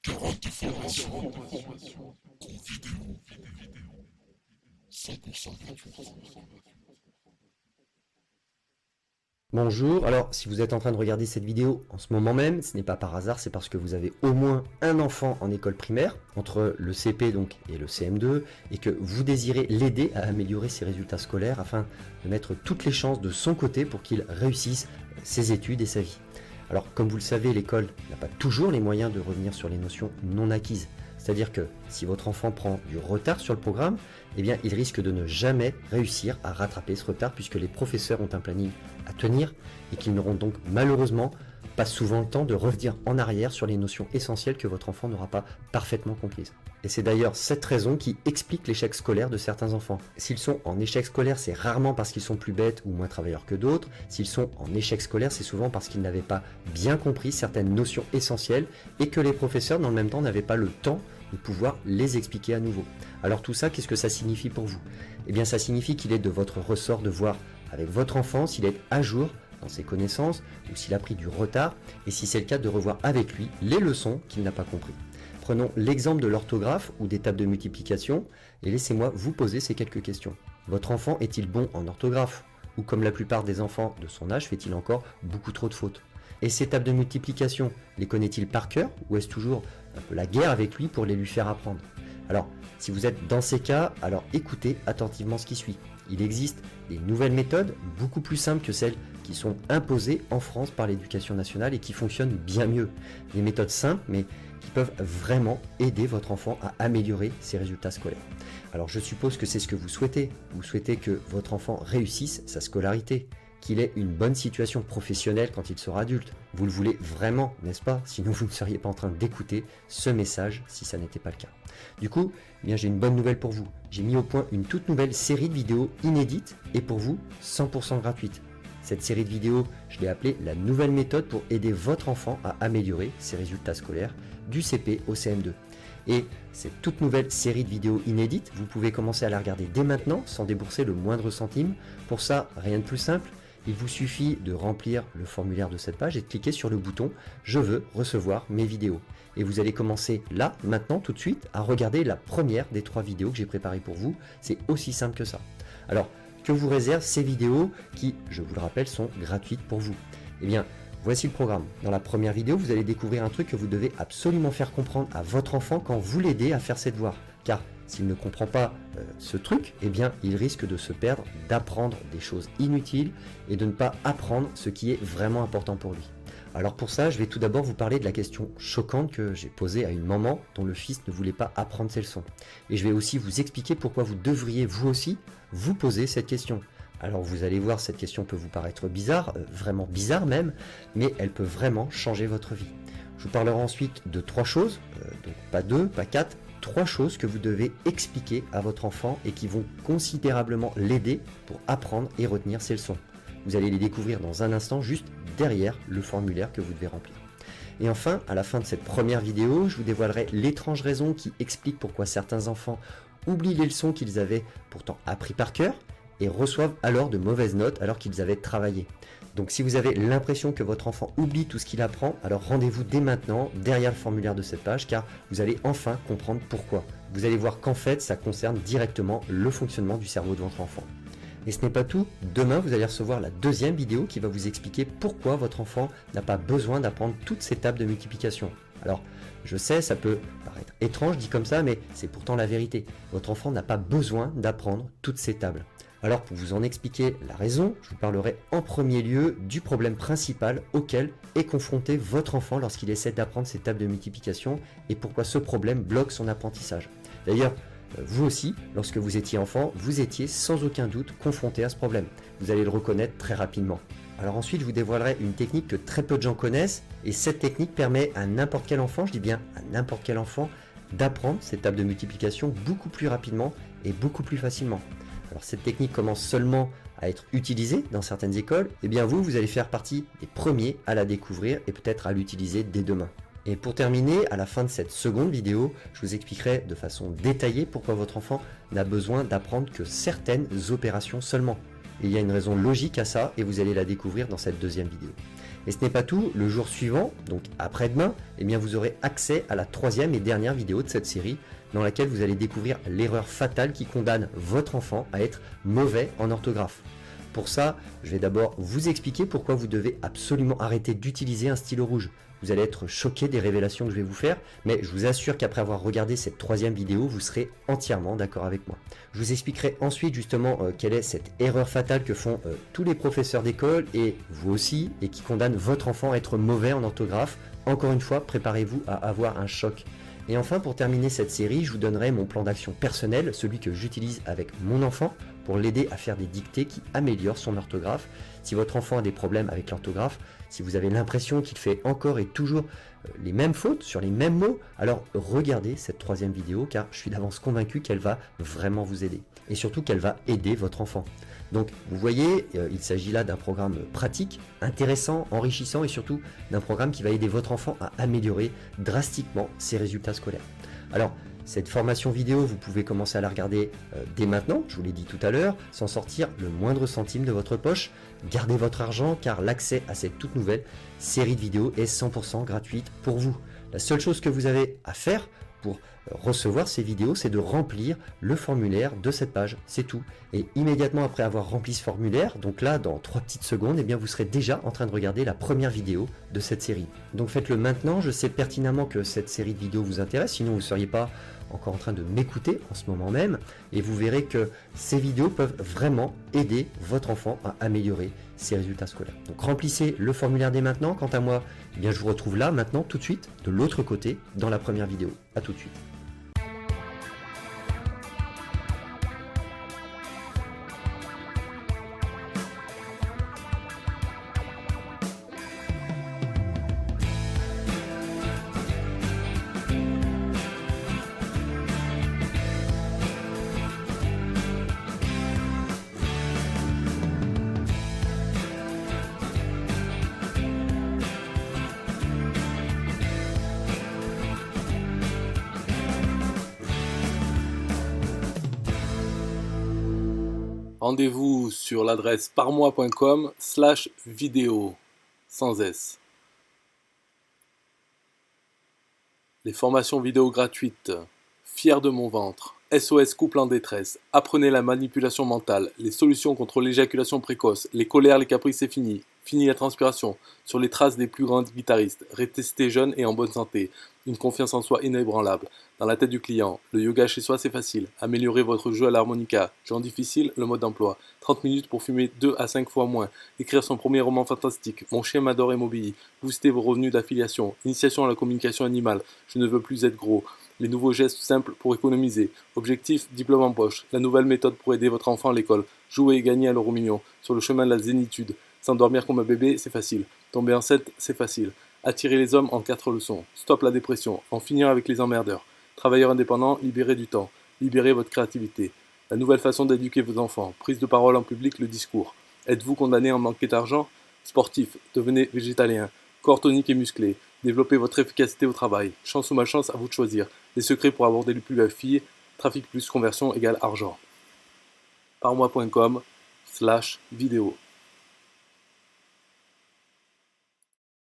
Carotte formation en vidéo 100% gratuit. Bonjour, alors si vous êtes en train de regarder cette vidéo en ce moment même, ce n'est pas par hasard, c'est parce que vous avez au moins un enfant en école primaire, entre le CP donc et le CM2, et que vous désirez l'aider à améliorer ses résultats scolaires afin de mettre toutes les chances de son côté pour qu'il réussisse ses études et sa vie. Alors comme vous le savez, l'école n'a pas toujours les moyens de revenir sur les notions non acquises. C'est-à-dire que si votre enfant prend du retard sur le programme, eh bien, il risque de ne jamais réussir à rattraper ce retard puisque les professeurs ont un planning à tenir et qu'ils n'auront donc malheureusement pas souvent le temps de revenir en arrière sur les notions essentielles que votre enfant n'aura pas parfaitement comprises. Et c'est d'ailleurs cette raison qui explique l'échec scolaire de certains enfants. S'ils sont en échec scolaire, c'est rarement parce qu'ils sont plus bêtes ou moins travailleurs que d'autres. S'ils sont en échec scolaire, c'est souvent parce qu'ils n'avaient pas bien compris certaines notions essentielles et que les professeurs, dans le même temps, n'avaient pas le temps de pouvoir les expliquer à nouveau. Alors tout ça, qu'est-ce que ça signifie pour vous? Eh bien ça signifie qu'il est de votre ressort de voir avec votre enfant s'il est à jour dans ses connaissances ou s'il a pris du retard, et si c'est le cas, de revoir avec lui les leçons qu'il n'a pas compris. Prenons l'exemple de l'orthographe ou des tables de multiplication et laissez-moi vous poser ces quelques questions. Votre enfant est-il bon en orthographe? Ou comme la plupart des enfants de son âge, fait-il encore beaucoup trop de fautes? Et ces tables de multiplication, les connaît-il par cœur ou est-ce toujours un peu la guerre avec lui pour les lui faire apprendre? Alors, si vous êtes dans ces cas, alors écoutez attentivement ce qui suit. Il existe des nouvelles méthodes beaucoup plus simples que celles qui sont imposées en France par l'éducation nationale et qui fonctionnent bien mieux. Des méthodes simples mais qui peuvent vraiment aider votre enfant à améliorer ses résultats scolaires. Alors je suppose que c'est ce que vous souhaitez. Vous souhaitez que votre enfant réussisse sa scolarité, qu'il ait une bonne situation professionnelle quand il sera adulte. Vous le voulez vraiment, n'est-ce pas? Sinon vous ne seriez pas en train d'écouter ce message si ça n'était pas le cas. Du coup, eh bien, j'ai une bonne nouvelle pour vous. J'ai mis au point une toute nouvelle série de vidéos inédites et pour vous 100% gratuite. Cette série de vidéos, je l'ai appelée la nouvelle méthode pour aider votre enfant à améliorer ses résultats scolaires du CP au CM2. Et cette toute nouvelle série de vidéos inédites, vous pouvez commencer à la regarder dès maintenant sans débourser le moindre centime. Pour ça, rien de plus simple. Il vous suffit de remplir le formulaire de cette page et de cliquer sur le bouton « Je veux recevoir mes vidéos ». Et vous allez commencer là, maintenant, tout de suite, à regarder la première des 3 vidéos que j'ai préparées pour vous. C'est aussi simple que ça. Alors, que vous réservent ces vidéos qui, je vous le rappelle, sont gratuites pour vous? Eh bien, voici le programme. Dans la première vidéo, vous allez découvrir un truc que vous devez absolument faire comprendre à votre enfant quand vous l'aidez à faire ses devoirs. Car s'il ne comprend pas ce truc, eh bien, il risque de se perdre, d'apprendre des choses inutiles et de ne pas apprendre ce qui est vraiment important pour lui. Alors pour ça, je vais tout d'abord vous parler de la question choquante que j'ai posée à une maman dont le fils ne voulait pas apprendre ses leçons. Et je vais aussi vous expliquer pourquoi vous devriez vous aussi vous poser cette question. Alors vous allez voir, cette question peut vous paraître bizarre, vraiment bizarre même, mais elle peut vraiment changer votre vie. Je vous parlerai ensuite de 3 choses, donc pas 2, pas 4, 3 choses que vous devez expliquer à votre enfant et qui vont considérablement l'aider pour apprendre et retenir ses leçons. Vous allez les découvrir dans un instant, juste derrière le formulaire que vous devez remplir. Et enfin, à la fin de cette première vidéo, je vous dévoilerai l'étrange raison qui explique pourquoi certains enfants oublient les leçons qu'ils avaient pourtant appris par cœur et reçoivent alors de mauvaises notes alors qu'ils avaient travaillé. Donc si vous avez l'impression que votre enfant oublie tout ce qu'il apprend, alors rendez-vous dès maintenant derrière le formulaire de cette page car vous allez enfin comprendre pourquoi. Vous allez voir qu'en fait ça concerne directement le fonctionnement du cerveau de votre enfant. Et ce n'est pas tout, demain vous allez recevoir la deuxième vidéo qui va vous expliquer pourquoi votre enfant n'a pas besoin d'apprendre toutes ces tables de multiplication. Alors, je sais, ça peut paraître étrange dit comme ça, mais c'est pourtant la vérité. Votre enfant n'a pas besoin d'apprendre toutes ces tables. Alors pour vous en expliquer la raison, je vous parlerai en premier lieu du problème principal auquel est confronté votre enfant lorsqu'il essaie d'apprendre ces tables de multiplication et pourquoi ce problème bloque son apprentissage. D'ailleurs, vous aussi, lorsque vous étiez enfant, vous étiez sans aucun doute confronté à ce problème. Vous allez le reconnaître très rapidement. Alors ensuite, je vous dévoilerai une technique que très peu de gens connaissent et cette technique permet à n'importe quel enfant, je dis bien à n'importe quel enfant, d'apprendre ces tables de multiplication beaucoup plus rapidement et beaucoup plus facilement. Alors cette technique commence seulement à être utilisée dans certaines écoles, et bien vous allez faire partie des premiers à la découvrir et peut-être à l'utiliser dès demain. Et pour terminer, à la fin de cette seconde vidéo, je vous expliquerai de façon détaillée pourquoi votre enfant n'a besoin d'apprendre que certaines opérations seulement. il y a une raison logique à ça et vous allez la découvrir dans cette deuxième vidéo. Et ce n'est pas tout, le jour suivant, donc après-demain, eh bien vous aurez accès à la troisième et dernière vidéo de cette série dans laquelle vous allez découvrir l'erreur fatale qui condamne votre enfant à être mauvais en orthographe. Pour ça, je vais d'abord vous expliquer pourquoi vous devez absolument arrêter d'utiliser un stylo rouge. Vous allez être choqué des révélations que je vais vous faire, mais je vous assure qu'après avoir regardé cette troisième vidéo, vous serez entièrement d'accord avec moi. Je vous expliquerai ensuite justement quelle est cette erreur fatale que font tous les professeurs d'école et vous aussi, et qui condamne votre enfant à être mauvais en orthographe. Encore une fois, préparez-vous à avoir un choc. Et enfin, pour terminer cette série, je vous donnerai mon plan d'action personnel, celui que j'utilise avec mon enfant pour l'aider à faire des dictées qui améliorent son orthographe. Si votre enfant a des problèmes avec l'orthographe, si vous avez l'impression qu'il fait encore et toujours les mêmes fautes sur les mêmes mots, alors regardez cette troisième vidéo car je suis d'avance convaincu qu'elle va vraiment vous aider. Et surtout qu'elle va aider votre enfant. Donc vous voyez, il s'agit là d'un programme pratique, intéressant, enrichissant et surtout d'un programme qui va aider votre enfant à améliorer drastiquement ses résultats scolaires. Alors, cette formation vidéo, vous pouvez commencer à la regarder dès maintenant, je vous l'ai dit tout à l'heure, sans sortir le moindre centime de votre poche. Gardez votre argent car l'accès à cette toute nouvelle série de vidéos est 100% gratuite pour vous. La seule chose que vous avez à faire pour recevoir ces vidéos, c'est de remplir le formulaire de cette page, c'est tout. Et immédiatement après avoir rempli ce formulaire, donc là dans 3 petites secondes, eh bien vous serez déjà en train de regarder la première vidéo de cette série. Donc faites-le maintenant, je sais pertinemment que cette série de vidéos vous intéresse, sinon vous ne seriez pas encore en train de m'écouter en ce moment même, et vous verrez que ces vidéos peuvent vraiment aider votre enfant à améliorer ses résultats scolaires. Donc remplissez le formulaire dès maintenant. Quant à moi, eh bien je vous retrouve là maintenant tout de suite, de l'autre côté, dans la première vidéo. A tout de suite. Rendez-vous sur l'adresse parmois.com/vidéo, sans S. Les formations vidéo gratuites, fier de mon ventre, SOS couple en détresse, apprenez la manipulation mentale, les solutions contre l'éjaculation précoce, les colères, les caprices c'est fini, fini la transpiration, sur les traces des plus grands guitaristes, restez jeune et en bonne santé, une confiance en soi inébranlable, dans la tête du client, le yoga chez soi c'est facile, améliorer votre jeu à l'harmonica, genre difficile, le mode d'emploi, 30 minutes pour fumer 2 à 5 fois moins, écrire son premier roman fantastique, mon chien m'adore et m'obéit, booster vos revenus d'affiliation, initiation à la communication animale, je ne veux plus être gros, les nouveaux gestes simples pour économiser, objectif, diplôme en poche, la nouvelle méthode pour aider votre enfant à l'école, jouer et gagner à l'euro million, sur le chemin de la zénitude, s'endormir comme un bébé c'est facile, tomber enceinte c'est facile, attirer les hommes en 4 leçons, stop la dépression, en finir avec les emmerdeurs, travailleurs indépendants, libérez du temps, libérez votre créativité, la nouvelle façon d'éduquer vos enfants, prise de parole en public, le discours, êtes-vous condamné à manquer d'argent? Sportif, devenez végétalien, corps tonique et musclé, développez votre efficacité au travail, chance ou malchance à vous de choisir, les secrets pour aborder les plus belles filles, trafic plus conversion égale argent. Parmois.com/vidéo